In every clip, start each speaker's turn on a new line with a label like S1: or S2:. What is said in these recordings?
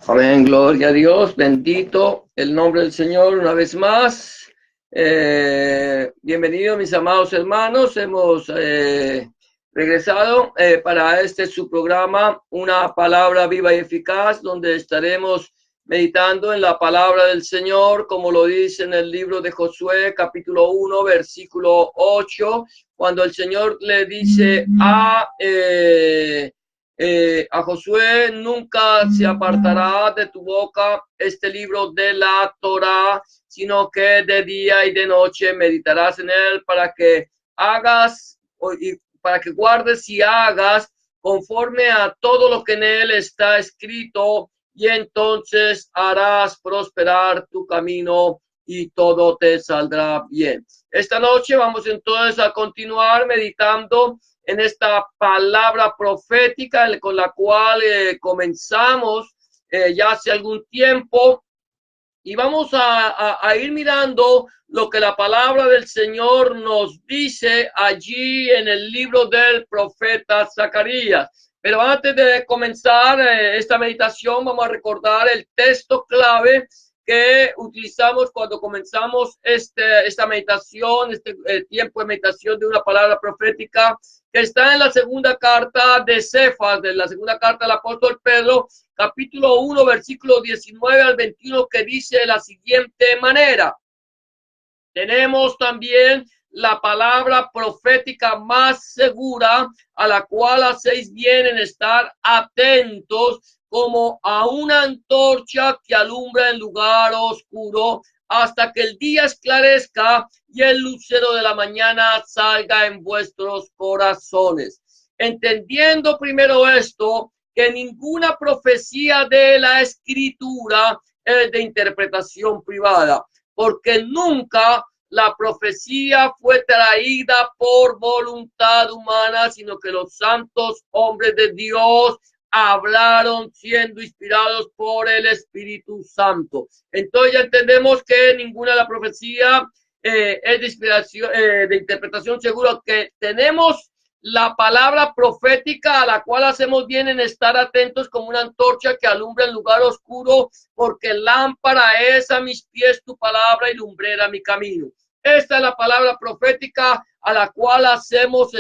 S1: Amén, gloria a Dios, bendito el nombre del Señor una vez más. Bienvenidos mis amados hermanos, hemos regresado para este su programa, Una Palabra Viva y Eficaz, donde estaremos meditando en la palabra del Señor, como lo dice en el libro de Josué, capítulo 1, versículo 8, cuando el Señor le dice a Josué: nunca se apartará de tu boca este libro de la Torá, sino que de día y de noche meditarás en él para que hagas y para que guardes y hagas conforme a todo lo que en él está escrito, y entonces harás prosperar tu camino y todo te saldrá bien. Esta noche vamos entonces a continuar meditando en esta palabra profética con la cual comenzamos ya hace algún tiempo, y vamos a ir mirando lo que la palabra del Señor nos dice allí en el libro del profeta Zacarías. Pero antes de comenzar esta meditación, vamos a recordar el texto clave que utilizamos cuando comenzamos esta meditación, tiempo de meditación de una palabra profética, que está en la segunda carta de Cefas, de la segunda carta del apóstol Pedro, capítulo 1, versículo 19 al 21, que dice de la siguiente manera: tenemos también la palabra profética más segura, a la cual hacéis bien en estar atentos, como a una antorcha que alumbra en lugar oscuro, hasta que el día esclarezca y el lucero de la mañana salga en vuestros corazones. Entendiendo primero esto, que ninguna profecía de la Escritura es de interpretación privada, porque nunca la profecía fue traída por voluntad humana, sino que los santos hombres de Dios hablaron siendo inspirados por el Espíritu Santo. Entonces ya entendemos que ninguna de la profecía es de inspiración, de interpretación segura, que tenemos la palabra profética, a la cual hacemos bien en estar atentos como una antorcha que alumbra en lugar oscuro, porque lámpara es a mis pies tu palabra y lumbrera mi camino. Esta es la palabra profética a la cual hacemos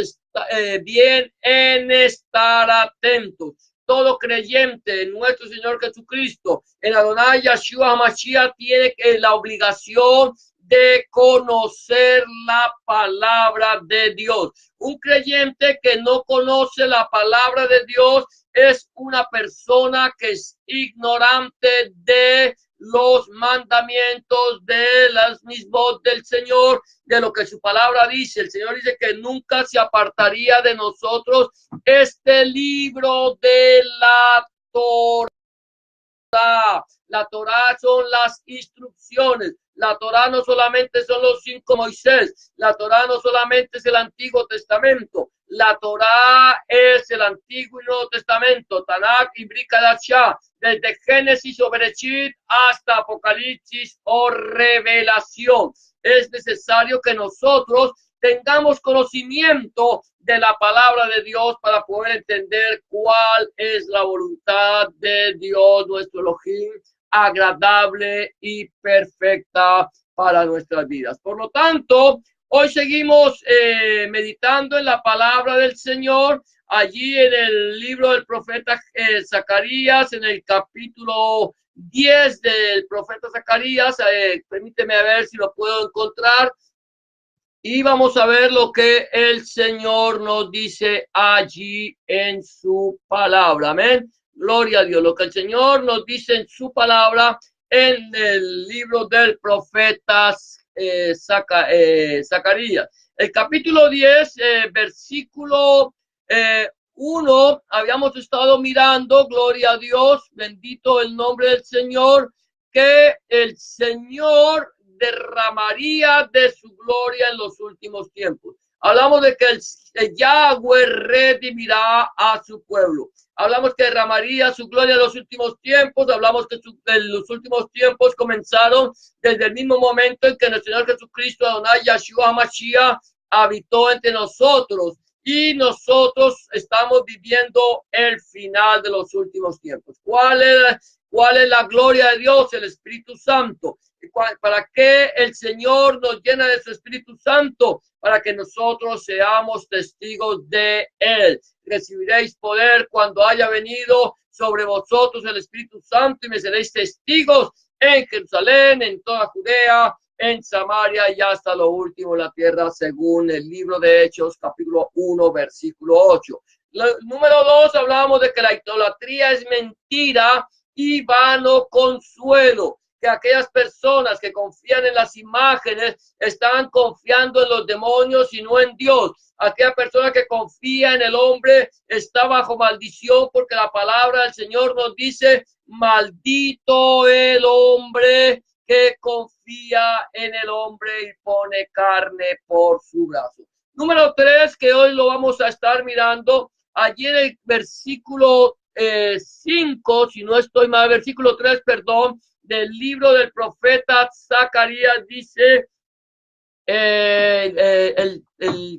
S1: bien en estar atentos. Todo creyente en nuestro Señor Jesucristo, en Adonai Yeshua HaMashiach, tiene la obligación de conocer la palabra de Dios. Un creyente que no conoce la palabra de Dios es una persona que es ignorante de los mandamientos, de las mismos del Señor, de lo que su palabra dice. El Señor dice que nunca se apartaría de nosotros este libro de la Torá. La Torá son las instrucciones. La Torá no solamente son los 5 Moisés. La Torá no solamente es el Antiguo Testamento. La Torá es el Antiguo y Nuevo Testamento, Tanakh y Brit Hadashah, desde Génesis o Bereshit hasta Apocalipsis o Revelación. Es necesario que nosotros tengamos conocimiento de la palabra de Dios para poder entender cuál es la voluntad de Dios, nuestro Elohim, agradable y perfecta para nuestras vidas. Por lo tanto, hoy seguimos meditando en la palabra del Señor, allí en el libro del profeta Zacarías, en el capítulo 10 del profeta Zacarías. Permíteme a ver si lo puedo encontrar. Y vamos a ver lo que el Señor nos dice allí en su palabra. Amén. Gloria a Dios. Lo que el Señor nos dice en su palabra en el libro del profeta Zacarías. El capítulo 10, versículo 1, habíamos estado mirando, gloria a Dios, bendito el nombre del Señor, que el Señor derramaría de su gloria en los últimos tiempos. Hablamos de que el Yahweh redimirá a su pueblo. Hablamos que derramaría su gloria en los últimos tiempos. Hablamos que los últimos tiempos comenzaron desde el mismo momento en que el Señor Jesucristo, Adonai Yeshua HaMashiach, habitó entre nosotros. y nosotros estamos viviendo el final de los últimos tiempos. ¿Cuál es la gloria de Dios? El Espíritu Santo. ¿Para qué el Señor nos llena de su Espíritu Santo? Para que nosotros seamos testigos de Él. Recibiréis poder cuando haya venido sobre vosotros el Espíritu Santo y me seréis testigos en Jerusalén, en toda Judea, en Samaria y hasta lo último de la tierra, según el libro de Hechos, capítulo 1, versículo 8. Número 2, hablamos de que la idolatría es mentira y vano consuelo. Que aquellas personas que confían en las imágenes están confiando en los demonios y no en Dios. Aquella persona que confía en el hombre está bajo maldición, porque la palabra del Señor nos dice: maldito el hombre que confía en el hombre y pone carne por su brazo. Número 3, que hoy lo vamos a estar mirando allí en el versículo 5, si no estoy mal, versículo 3, perdón, del libro del profeta Zacarías. Dice el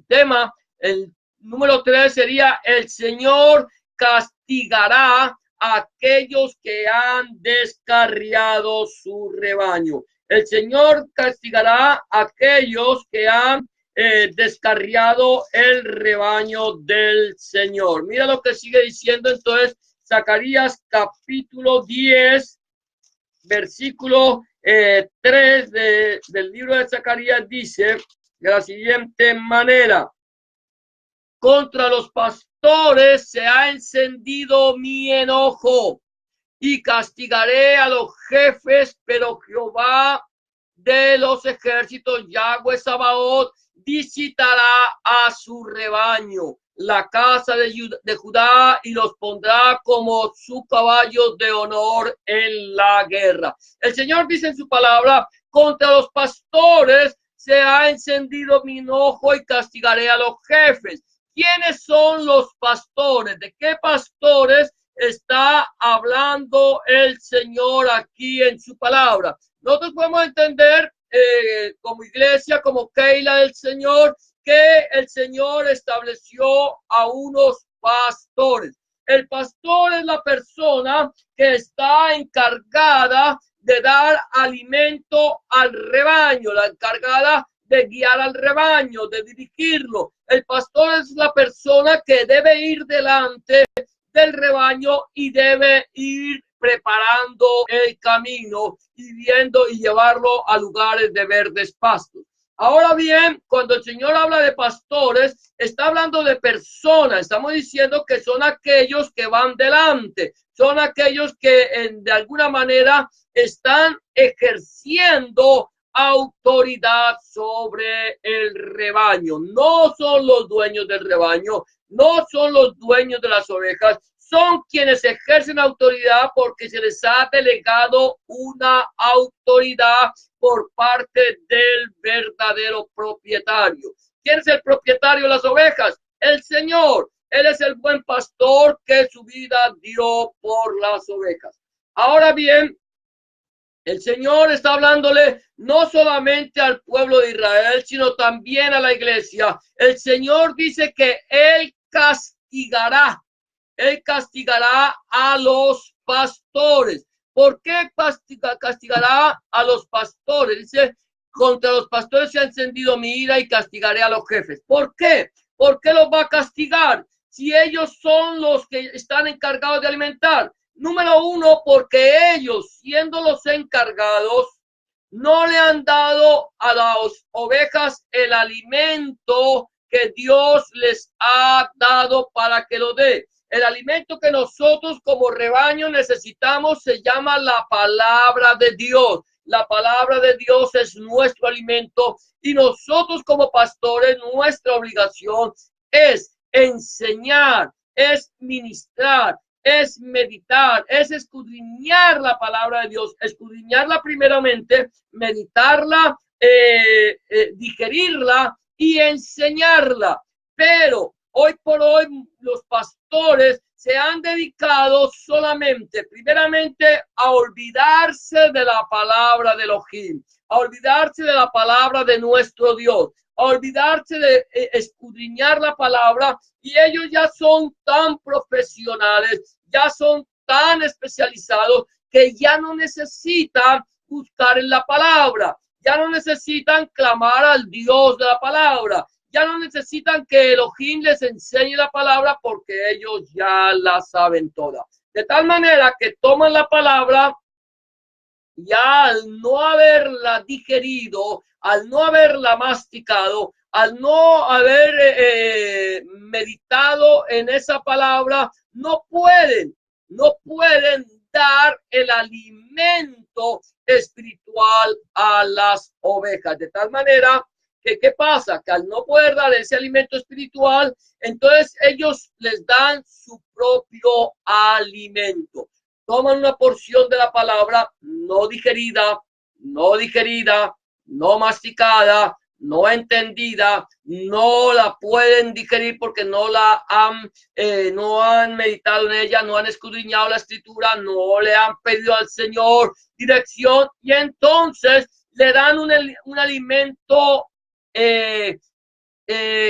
S1: tema, el número 3 sería: el Señor castigará a aquellos que han descarriado su rebaño. El Señor castigará a aquellos que han descarriado el rebaño del Señor. Mira lo que sigue diciendo entonces Zacarías capítulo 10, versículo 3 del libro de Zacarías. Dice de la siguiente manera: contra los pastores se ha encendido mi enojo y castigaré a los jefes, pero Jehová de los ejércitos, Yahweh Sabaoth, visitará a su rebaño, la casa de Judá, y los pondrá como su caballo de honor en la guerra. El Señor dice en su palabra: contra los pastores se ha encendido mi enojo y castigaré a los jefes. ¿Quiénes son los pastores? ¿De qué pastores está hablando el Señor aquí en su palabra? Nosotros podemos entender como iglesia, como Keila del Señor, que el Señor estableció a unos pastores. El pastor es la persona que está encargada de dar alimento al rebaño, la encargada de guiar al rebaño, de dirigirlo. El pastor es la persona que debe ir delante del rebaño y debe ir preparando el camino y viendo y llevarlo a lugares de verdes pastos. Ahora bien, cuando el Señor habla de pastores, está hablando de personas. Estamos diciendo que son aquellos que van delante, son aquellos que de alguna manera están ejerciendo autoridad sobre el rebaño. No son los dueños del rebaño, no son los dueños de las ovejas, son quienes ejercen autoridad porque se les ha delegado una autoridad por parte del verdadero propietario. ¿Quién es el propietario de las ovejas? El Señor. Él es el buen pastor que su vida dio por las ovejas. Ahora bien, el Señor está hablándole no solamente al pueblo de Israel, sino también a la iglesia. El Señor dice que Él castigará a los pastores. ¿Por qué castigará a los pastores? Dice: contra los pastores se ha encendido mi ira y castigaré a los jefes. ¿Por qué? ¿Por qué los va a castigar si ellos son los que están encargados de alimentar? Número uno, porque ellos, siendo los encargados, no le han dado a las ovejas el alimento que Dios les ha dado para que lo dé. El alimento que nosotros como rebaño necesitamos se llama la palabra de Dios. La palabra de Dios es nuestro alimento y nosotros como pastores, nuestra obligación es enseñar, es ministrar, es meditar, es escudriñar la palabra de Dios, escudriñarla primeramente, meditarla, digerirla y enseñarla. Pero hoy por hoy los pastores se han dedicado solamente, primeramente, a olvidarse de la palabra de Elohim, a olvidarse de la palabra de nuestro Dios, a olvidarse de escudriñar la palabra, y ellos ya son tan profesionales, ya son tan especializados que ya no necesitan buscar en la palabra, ya no necesitan clamar al Dios de la palabra, ya no necesitan que Elohim les enseñe la palabra porque ellos ya la saben toda. De tal manera que toman la palabra, ya al no haberla digerido, al no haberla masticado, al no haber meditado en esa palabra, no pueden dar el alimento espiritual a las ovejas. De tal manera que, ¿qué pasa? Que al no poder dar ese alimento espiritual, entonces ellos les dan su propio alimento. Toman una porción de la palabra no digerida, no masticada, no entendida, no la pueden digerir porque no han meditado en ella, no han escudriñado la escritura, no le han pedido al Señor dirección, y entonces le dan un alimento,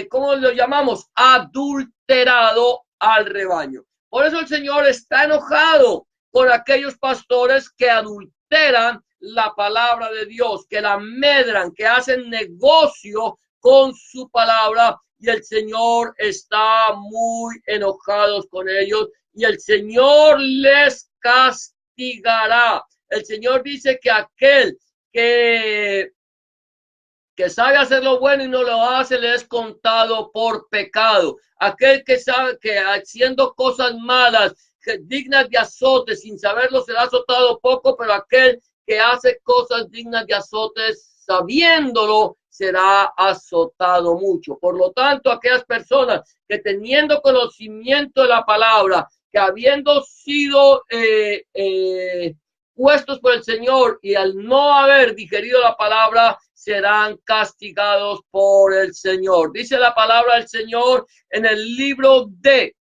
S1: ¿cómo lo llamamos? Adulterado al rebaño. Por eso el Señor está enojado con aquellos pastores que adulteran la palabra de Dios, que la medran, que hacen negocio con su palabra, y el Señor está muy enojado con ellos, y el Señor les castigará. El Señor dice que aquel que sabe hacer lo bueno y no lo hace, le es contado por pecado. Aquel que sabe que haciendo cosas malas, dignas de azote, sin saberlo será azotado poco, pero aquel que hace cosas dignas de azotes, sabiéndolo, será azotado mucho. Por lo tanto, aquellas personas que teniendo conocimiento de la palabra, que habiendo sido puestos por el Señor y al no haber digerido la palabra, serán castigados por el Señor. Dice la palabra del Señor en el libro de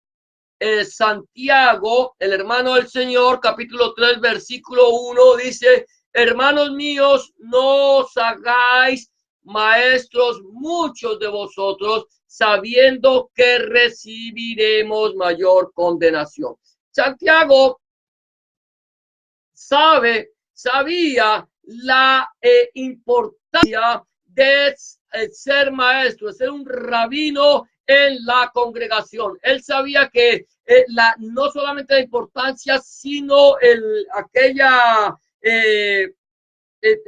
S1: Santiago, el hermano del Señor, capítulo 3, versículo 1, dice: hermanos míos, no os hagáis maestros muchos de vosotros, sabiendo que recibiremos mayor condenación. Santiago sabía la importancia de ser maestro, de ser un rabino en la congregación. Él sabía que no solamente la importancia, sino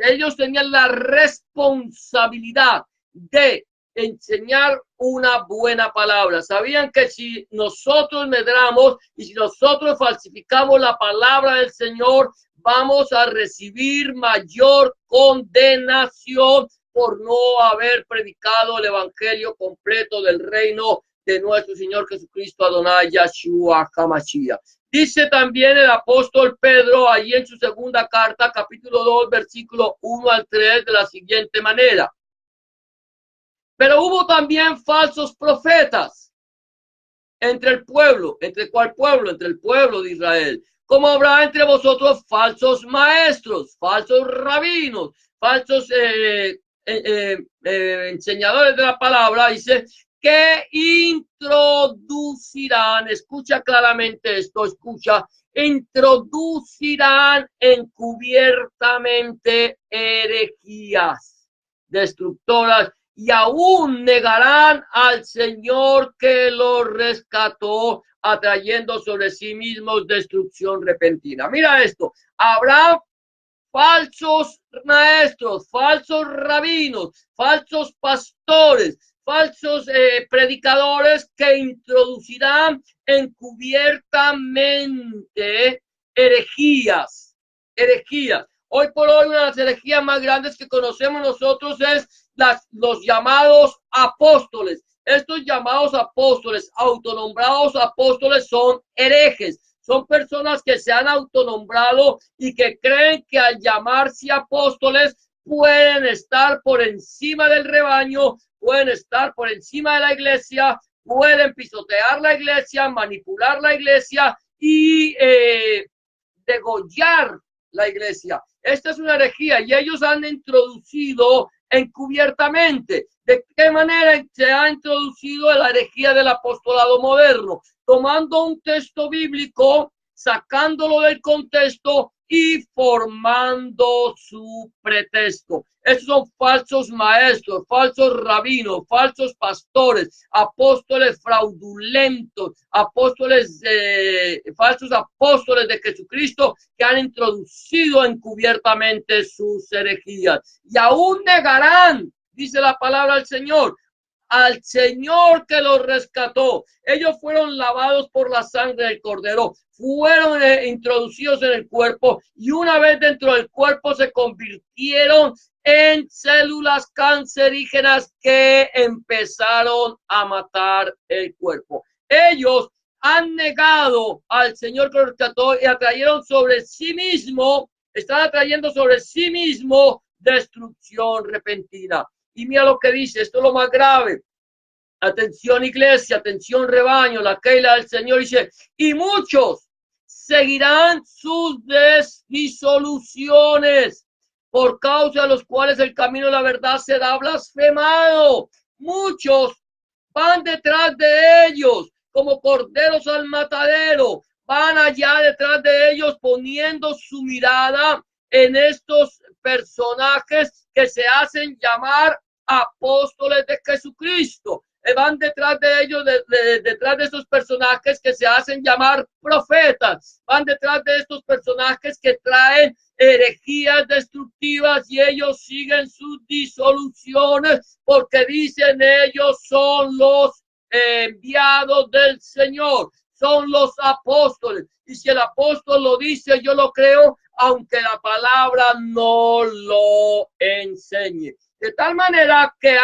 S1: ellos tenían la responsabilidad de enseñar una buena palabra. Sabían que si nosotros medramos y si nosotros falsificamos la palabra del Señor, vamos a recibir mayor condenación por no haber predicado el evangelio completo del reino de nuestro Señor Jesucristo, Adonai Yahshua HaMashiach. Dice también el apóstol Pedro allí en su segunda carta, capítulo 2, versículo 1 al 3, de la siguiente manera: pero hubo también falsos profetas entre el pueblo. ¿Entre cuál pueblo? Entre el pueblo de Israel. Como habrá entre vosotros falsos maestros, falsos rabinos, falsos enseñadores de la palabra, dice, que introducirán, escucha claramente esto, introducirán encubiertamente herejías destructoras, y aún negarán al Señor que los rescató, atrayendo sobre sí mismos destrucción repentina. Mira esto: habrá falsos maestros, falsos rabinos, falsos pastores, falsos predicadores que introducirán encubiertamente herejías. Hoy por hoy una de las herejías más grandes que conocemos nosotros es los llamados apóstoles. Estos llamados apóstoles, autonombrados apóstoles, son herejes. Son personas que se han autonombrado y que creen que al llamarse apóstoles pueden estar por encima del rebaño, pueden estar por encima de la iglesia, pueden pisotear la iglesia, manipular la iglesia y degollar la iglesia. Esta es una herejía y ellos han introducido encubiertamente. ¿De qué manera se ha introducido la herejía del apostolado moderno? Tomando un texto bíblico, sacándolo del contexto y formando su pretexto. Estos son falsos maestros, falsos rabinos, falsos pastores, apóstoles fraudulentos, falsos apóstoles de Jesucristo que han introducido encubiertamente sus herejías. Y aún negarán, dice la palabra del Señor, al Señor que los rescató. Ellos fueron lavados por la sangre del Cordero, fueron introducidos en el cuerpo y una vez dentro del cuerpo se convirtieron en células cancerígenas que empezaron a matar el cuerpo. Ellos han negado al Señor que los rescató y atrayeron sobre sí mismo, están atrayendo sobre sí mismo destrucción repentina. Y mira lo que dice, esto es lo más grave. Atención iglesia, atención rebaño, la Keila del Señor dice, y muchos seguirán sus disoluciones, por causa de los cuales el camino de la verdad será blasfemado. Muchos van detrás de ellos como corderos al matadero, van allá detrás de ellos poniendo su mirada en estos personajes que se hacen llamar apóstoles de Jesucristo. Van detrás de ellos, detrás de estos personajes que se hacen llamar profetas, van detrás de estos personajes que traen herejías destructivas y ellos siguen sus disoluciones porque dicen ellos son los enviados del Señor, son los apóstoles. Y si el apóstol lo dice, yo lo creo, aunque la palabra no lo enseñe. De tal manera que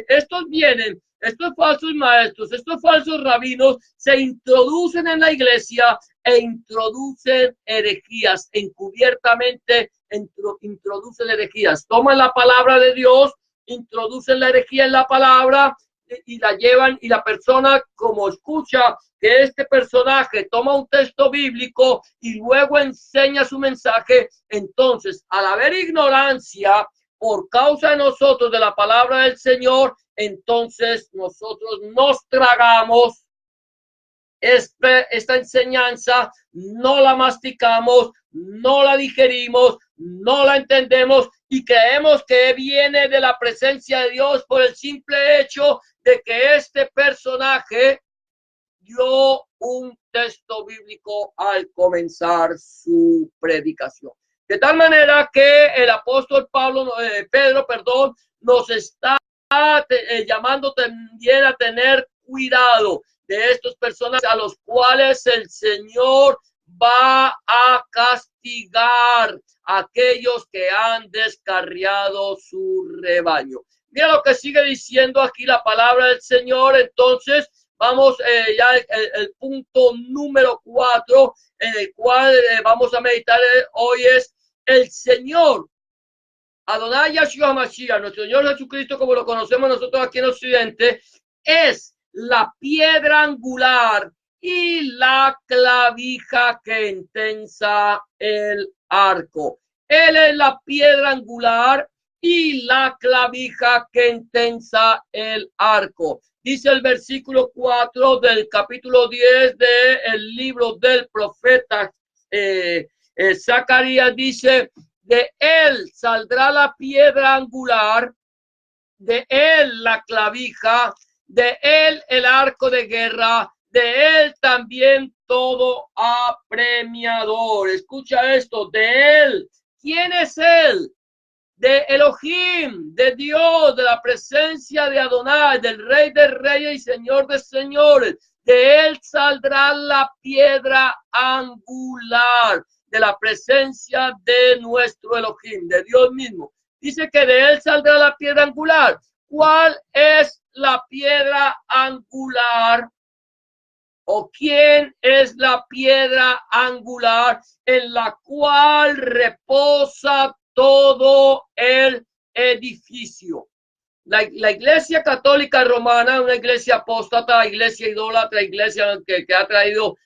S1: estos vienen, estos falsos maestros, estos falsos rabinos se introducen en la iglesia e introducen herejías, encubiertamente introducen herejías. Toman la palabra de Dios, introducen la herejía en la palabra y la llevan, y la persona, como escucha que este personaje toma un texto bíblico y luego enseña su mensaje, entonces al haber ignorancia por causa de nosotros de la palabra del Señor, entonces nosotros nos tragamos esta enseñanza, no la masticamos, no la digerimos, no la entendemos y creemos que viene de la presencia de Dios por el simple hecho de que este personaje dio un texto bíblico al comenzar su predicación. De tal manera que el apóstol Pedro, nos está llamando también a tener cuidado de estos personajes a los cuales el Señor va a castigar a aquellos que han descarriado su rebaño. Mira lo que sigue diciendo aquí la palabra del Señor. Entonces, vamos ya el punto número 4 en el cual vamos a meditar hoy es el Señor. Adonai Yahshua Mashiach, nuestro Señor Jesucristo, como lo conocemos nosotros aquí en Occidente, es la piedra angular y la clavija que entensa el arco. Él es la piedra angular y la clavija que entensa el arco. Dice el versículo 4 del capítulo 10 del libro del profeta Zacarías, dice, de él saldrá la piedra angular, de él la clavija, de él el arco de guerra, de él también todo apremiador. Escucha esto, de él. ¿Quién es él? De Elohim, de Dios, de la presencia de Adonai, del Rey de Reyes y Señor de Señores. De él saldrá la piedra angular, de la presencia de nuestro Elohim, de Dios mismo. Dice que de él saldrá la piedra angular. ¿Cuál es la piedra angular? ¿O quién es la piedra angular en la cual reposa todo el edificio? La iglesia católica romana, una iglesia apóstata, iglesia idólatra, iglesia que ha traído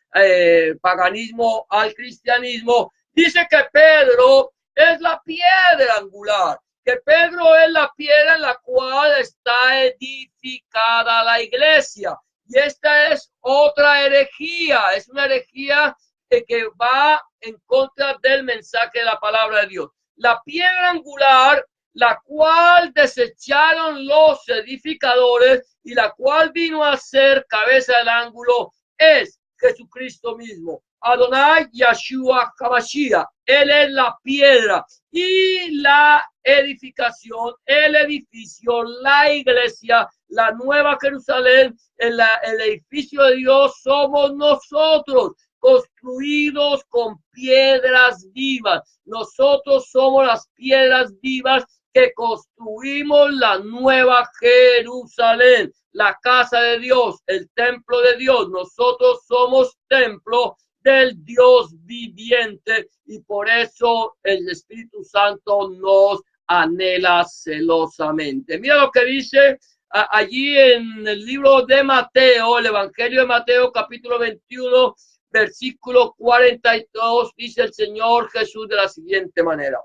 S1: paganismo al cristianismo, dice que Pedro es la piedra angular, que Pedro es la piedra en la cual está edificada la iglesia. Y esta es otra herejía, es una herejía que va en contra del mensaje de la palabra de Dios. La piedra angular, la cual desecharon los edificadores y la cual vino a ser cabeza del ángulo, es Jesucristo mismo. Adonai Yeshua HaMashiach. Él es la piedra y la edificación, el edificio, la iglesia, la nueva Jerusalén, el edificio de Dios somos nosotros, construidos con piedras vivas. Nosotros somos las piedras vivas que construimos la nueva Jerusalén, la casa de Dios, el templo de Dios. Nosotros somos templo del Dios viviente y por eso el Espíritu Santo nos anhela celosamente. Mira lo que dice allí en el libro de Mateo, el Evangelio de Mateo, capítulo 21, versículo 42, dice el Señor Jesús de la siguiente manera.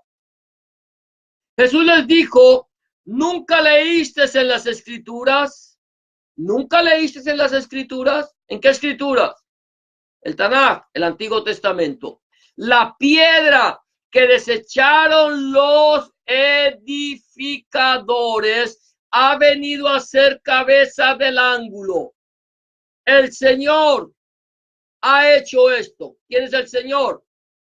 S1: Jesús les dijo, ¿nunca leíste en las Escrituras? ¿Nunca leíste en las Escrituras? ¿En qué Escrituras? El Tanaj, el Antiguo Testamento. La piedra que desecharon los edificadores ha venido a ser cabeza del ángulo. El Señor ha hecho esto. ¿Quién es el Señor?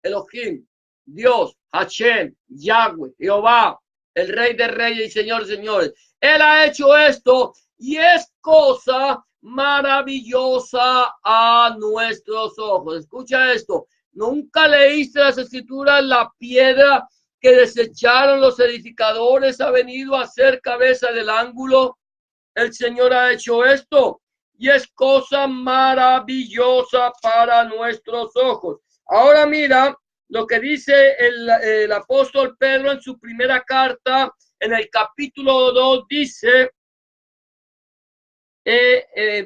S1: Elohim, Dios, Hashem, Yahweh, Jehová, el Rey de Reyes y Señor de Señores. Él ha hecho esto y es cosa maravillosa a nuestros ojos. Escucha esto. ¿Nunca leíste las Escrituras? La piedra que desecharon los edificadores ha venido a ser cabeza del ángulo. El Señor ha hecho esto y es cosa maravillosa para nuestros ojos. Ahora mira lo que dice el apóstol Pedro en su primera carta, en el capítulo 2, dice,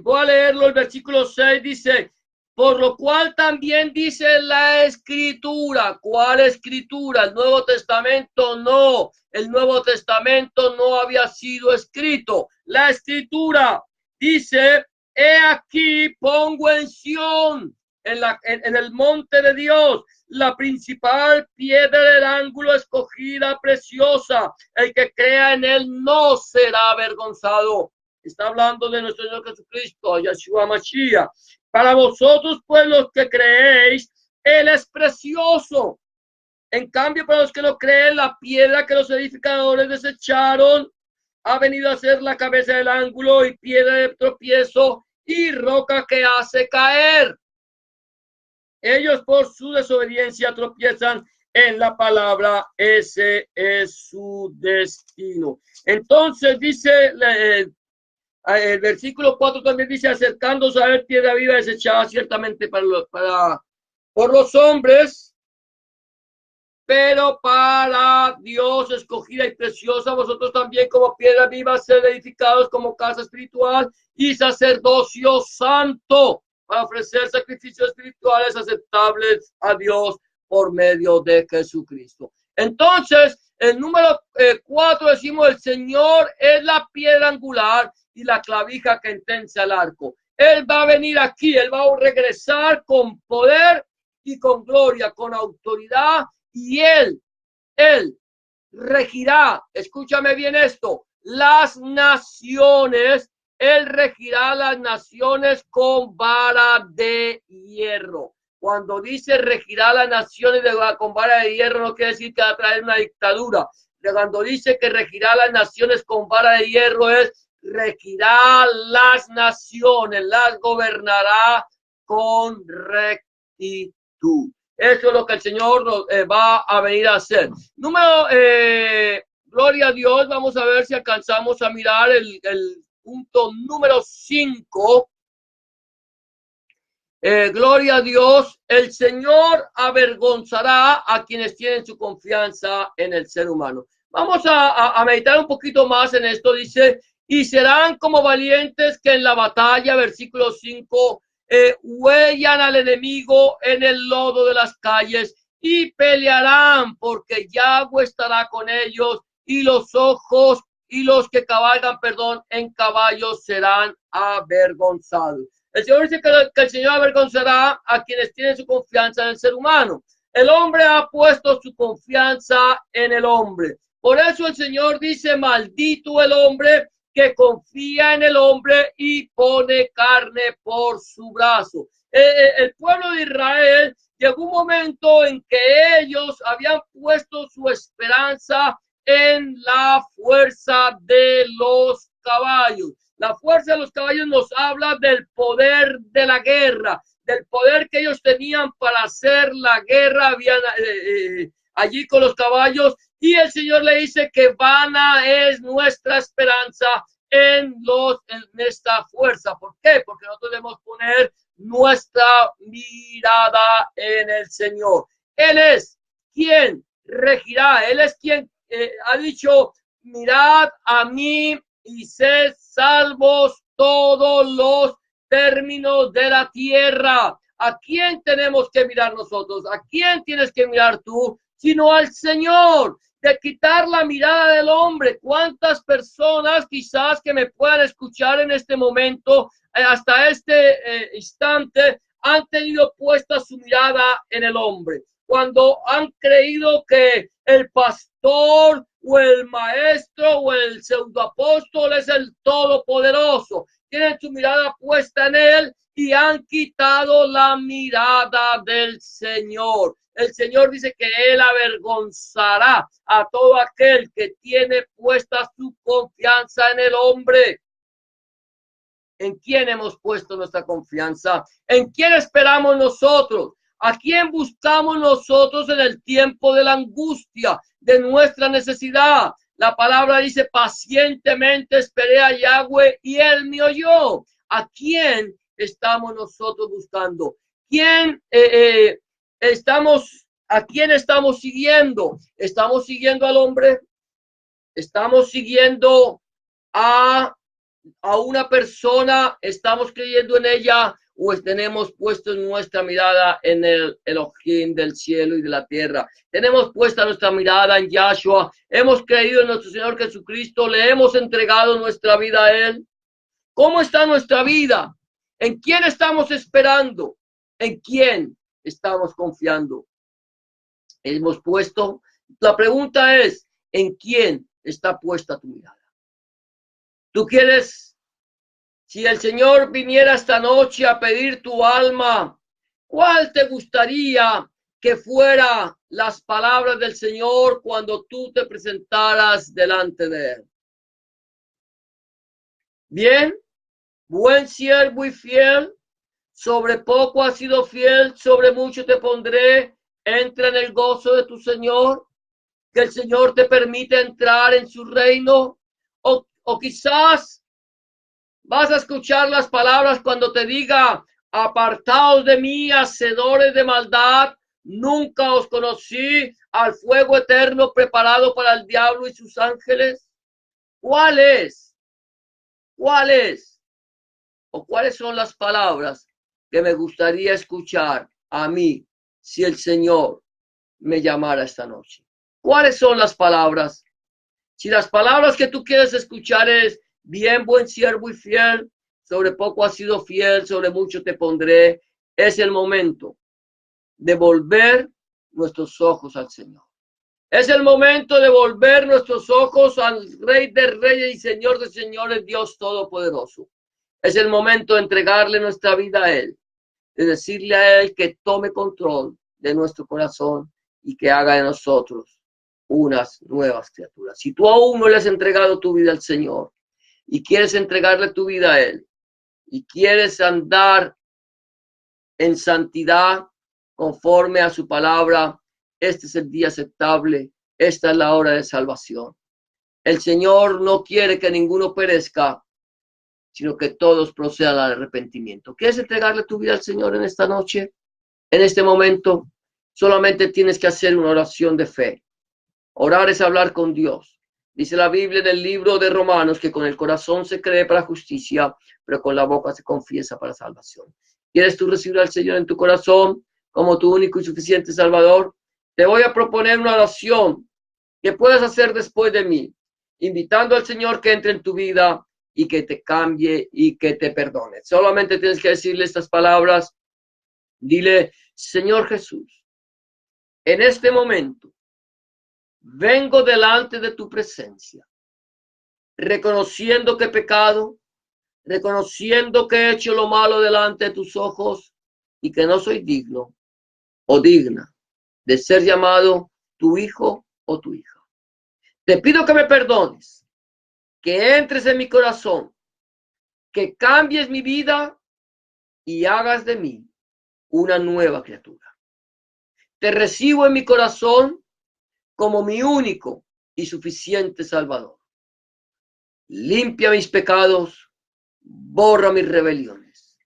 S1: voy a leerlo, el versículo 6 dice, por lo cual también dice la Escritura. ¿Cuál Escritura? ¿El Nuevo Testamento? No, el Nuevo Testamento no había sido escrito. La Escritura dice, he aquí pongo en Sión, en el monte de Dios, la principal piedra del ángulo escogida, preciosa. El que crea en él no será avergonzado. Está hablando de nuestro Señor Jesucristo, Yeshua Mashiach. Para vosotros, pues, los que creéis, él es precioso. En cambio, para los que no creen, la piedra que los edificadores desecharon ha venido a ser la cabeza del ángulo y piedra de tropiezo y roca que hace caer. Ellos por su desobediencia tropiezan en la palabra, ese es su destino. Entonces dice el versículo 4 también dice, acercándose a ver piedra viva desechada ciertamente por los hombres, pero para Dios escogida y preciosa, vosotros también como piedra viva ser edificados como casa espiritual y sacerdocio santo, para ofrecer sacrificios espirituales aceptables a Dios por medio de Jesucristo. Entonces, el número 4 decimos, el Señor es la piedra angular y la clavija que entensa el arco. Él va a venir aquí, Él va a regresar con poder y con gloria, con autoridad, y Él regirá, escúchame bien esto, las naciones. Él regirá las naciones con vara de hierro. Cuando dice regirá las naciones con vara de hierro, no quiere decir que va a traer una dictadura. Cuando dice que regirá las naciones con vara de hierro, es regirá las naciones, las gobernará con rectitud. Eso es lo que el Señor va a venir a hacer. Gloria a Dios, vamos a ver si alcanzamos a mirar el punto número 5. Gloria a Dios, el Señor avergonzará a quienes tienen su confianza en el ser humano. Vamos a meditar un poquito más en esto. Dice, y serán como valientes que en la batalla, versículo 5, huellan al enemigo en el lodo de las calles y pelearán porque Yahweh estará con ellos y los ojos y los que cabalgan, en caballos serán avergonzados. El Señor dice que el Señor avergonzará a quienes tienen su confianza en el ser humano. El hombre ha puesto su confianza en el hombre. Por eso el Señor dice, maldito el hombre que confía en el hombre y pone carne por su brazo. El pueblo de Israel llegó un momento en que ellos habían puesto su esperanza en la fuerza de los caballos. La fuerza de los caballos nos habla del poder de la guerra, del poder que ellos tenían para hacer la guerra. Habían allí con los caballos, y el Señor le dice que vana es nuestra esperanza en esta fuerza. ¿Por qué? Porque nosotros debemos poner nuestra mirada en el Señor. Él es quien regirá, Él es quien ha dicho, mirad a mí y sed salvos todos los términos de la tierra. ¿A quién tenemos que mirar nosotros? ¿A quién tienes que mirar tú? Sino al Señor. De quitar la mirada del hombre. ¿Cuántas personas quizás que me puedan escuchar en este momento, hasta este instante, han tenido puesta su mirada en el hombre? Cuando han creído que el pastor o el maestro o el pseudoapóstol es el todopoderoso. Tienen su mirada puesta en él y han quitado la mirada del Señor. El Señor dice que Él avergonzará a todo aquel que tiene puesta su confianza en el hombre. ¿En quién hemos puesto nuestra confianza? ¿En quién esperamos nosotros? ¿A quién buscamos nosotros en el tiempo de la angustia, de nuestra necesidad? La palabra dice, pacientemente esperé a Yahweh y Él me oyó. ¿A quién estamos nosotros buscando? ¿A quién estamos siguiendo? ¿Estamos siguiendo al hombre? ¿Estamos siguiendo a una persona? ¿Estamos creyendo en ella? ¿O tenemos puesto nuestra mirada en el Elohim del cielo y de la tierra? Tenemos puesta nuestra mirada en Yahshua. Hemos creído en nuestro Señor Jesucristo. Le hemos entregado nuestra vida a Él. ¿Cómo está nuestra vida? ¿En quién estamos esperando? ¿En quién estamos confiando? Hemos puesto, la pregunta es, ¿en quién está puesta tu mirada? ¿Tú quieres, si el Señor viniera esta noche a pedir tu alma, cuál te gustaría que fuera las palabras del Señor cuando tú te presentaras delante de Él? Bien, buen siervo y fiel, sobre poco has sido fiel, sobre mucho te pondré. Entra en el gozo de tu Señor, que el Señor te permite entrar en su reino, o quizás vas a escuchar las palabras cuando te diga, apartaos de mí, hacedores de maldad, nunca os conocí, al fuego eterno preparado para el diablo y sus ángeles. ¿Cuál es? ¿Cuál es? ¿O cuáles son las palabras que me gustaría escuchar a mí si el Señor me llamara esta noche? ¿Cuáles son las palabras? Si las palabras que tú quieres escuchar es, bien, buen siervo y fiel, sobre poco has sido fiel, sobre mucho te pondré, es el momento de volver nuestros ojos al Señor. Es el momento de volver nuestros ojos al Rey de Reyes y Señor de Señores, Dios Todopoderoso. Es el momento de entregarle nuestra vida a Él, de decirle a Él que tome control de nuestro corazón y que haga de nosotros unas nuevas criaturas. Si tú aún no le has entregado tu vida al Señor y quieres entregarle tu vida a Él y quieres andar en santidad conforme a su palabra, este es el día aceptable, esta es la hora de salvación. El Señor no quiere que ninguno perezca, sino que todos procedan al arrepentimiento. ¿Quieres entregarle tu vida al Señor en esta noche? En este momento, solamente tienes que hacer una oración de fe. Orar es hablar con Dios. Dice la Biblia en el libro de Romanos que con el corazón se cree para justicia, pero con la boca se confiesa para salvación. ¿Quieres tú recibir al Señor en tu corazón como tu único y suficiente Salvador? Te voy a proponer una oración que puedes hacer después de mí, invitando al Señor que entre en tu vida y que te cambie y que te perdone. Solamente tienes que decirle estas palabras. Dile, Señor Jesús, en este momento vengo delante de tu presencia, reconociendo que he pecado, reconociendo que he hecho lo malo delante de tus ojos y que no soy digno o digna de ser llamado tu hijo o tu hija. Te pido que me perdones, que entres en mi corazón, que cambies mi vida y hagas de mí una nueva criatura. Te recibo en mi corazón como mi único y suficiente Salvador. Limpia mis pecados, borra mis rebeliones.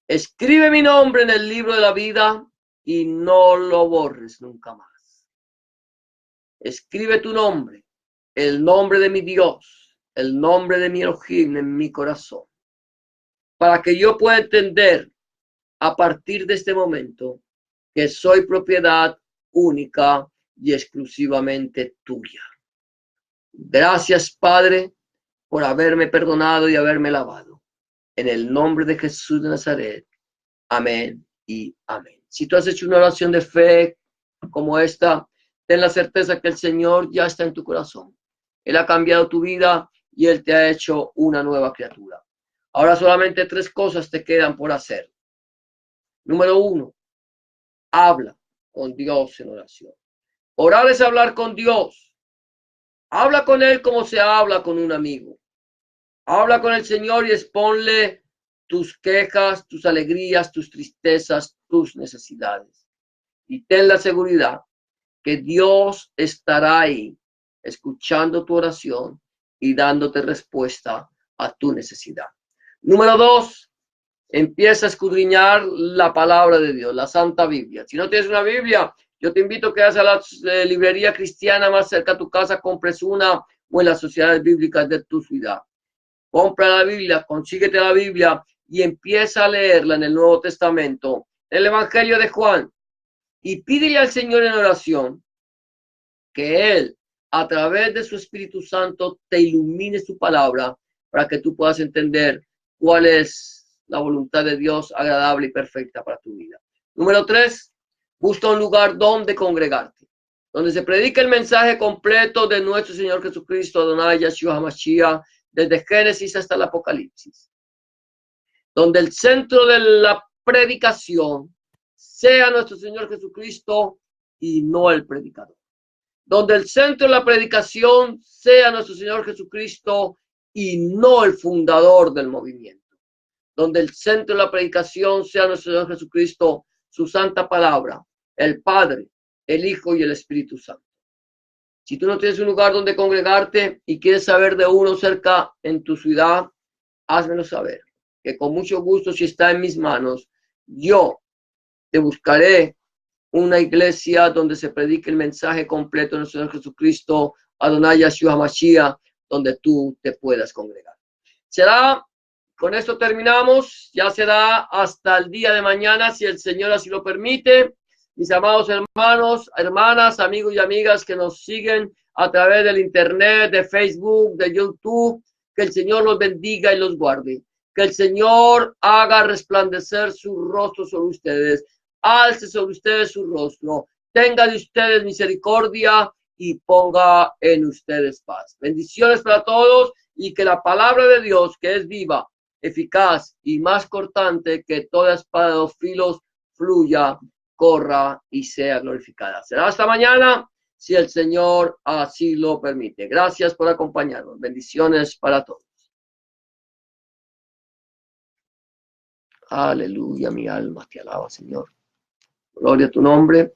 S1: Escribe mi nombre en el libro de la vida y no lo borres nunca más. Escribe tu nombre, el nombre de mi Dios, el nombre de mi Elohim en mi corazón, para que yo pueda entender a partir de este momento que soy propiedad única y exclusivamente tuya. Gracias, Padre, por haberme perdonado y haberme lavado. En el nombre de Jesús de Nazaret. Amén y amén. Si tú has hecho una oración de fe como esta, ten la certeza que el Señor ya está en tu corazón. Él ha cambiado tu vida y Él te ha hecho una nueva criatura. Ahora solamente 3 cosas te quedan por hacer. Número 1, habla con Dios en oración. Orar es hablar con Dios. Habla con Él como se habla con un amigo. Habla con el Señor y exponle tus quejas, tus alegrías, tus tristezas, tus necesidades. Y ten la seguridad que Dios estará ahí, escuchando tu oración y dándote respuesta a tu necesidad. Número 2, empieza a escudriñar la palabra de Dios, la Santa Biblia. Si no tienes una Biblia, yo te invito a que vayas a la librería cristiana más cerca a tu casa, compres una o en las sociedades bíblicas de tu ciudad. Compra la Biblia, consíguete la Biblia y empieza a leerla en el Nuevo Testamento, el Evangelio de Juan, y pídele al Señor en oración que Él, a través de su Espíritu Santo, te ilumine su palabra para que tú puedas entender cuál es la voluntad de Dios agradable y perfecta para tu vida. Número 3, busca un lugar donde congregarte, donde se predique el mensaje completo de nuestro Señor Jesucristo, Adonai Yeshua HaMashiach, desde Génesis hasta el Apocalipsis, donde el centro de la predicación sea nuestro Señor Jesucristo y no el predicador. Donde el centro de la predicación sea nuestro Señor Jesucristo y no el fundador del movimiento. Donde el centro de la predicación sea nuestro Señor Jesucristo, su santa palabra, el Padre, el Hijo y el Espíritu Santo. Si tú no tienes un lugar donde congregarte y quieres saber de uno cerca en tu ciudad, házmelo saber, que con mucho gusto, si está en mis manos, yo te buscaré una iglesia donde se predique el mensaje completo de nuestro Señor Jesucristo, Adonai Yeshua HaMashiach, donde tú te puedas congregar. Con esto terminamos, ya será hasta el día de mañana, si el Señor así lo permite. Mis amados hermanos, hermanas, amigos y amigas que nos siguen a través del internet, de Facebook, de YouTube, que el Señor los bendiga y los guarde. Que el Señor haga resplandecer su rostro sobre ustedes, alce sobre ustedes su rostro, tenga de ustedes misericordia y ponga en ustedes paz. Bendiciones para todos y que la palabra de Dios, que es viva, eficaz y más cortante que toda espada de 2 filos, fluya, corra y sea glorificada. Será hasta mañana, si el Señor así lo permite. Gracias por acompañarnos. Bendiciones para todos. Aleluya, mi alma te alaba, Señor. Gloria a tu nombre.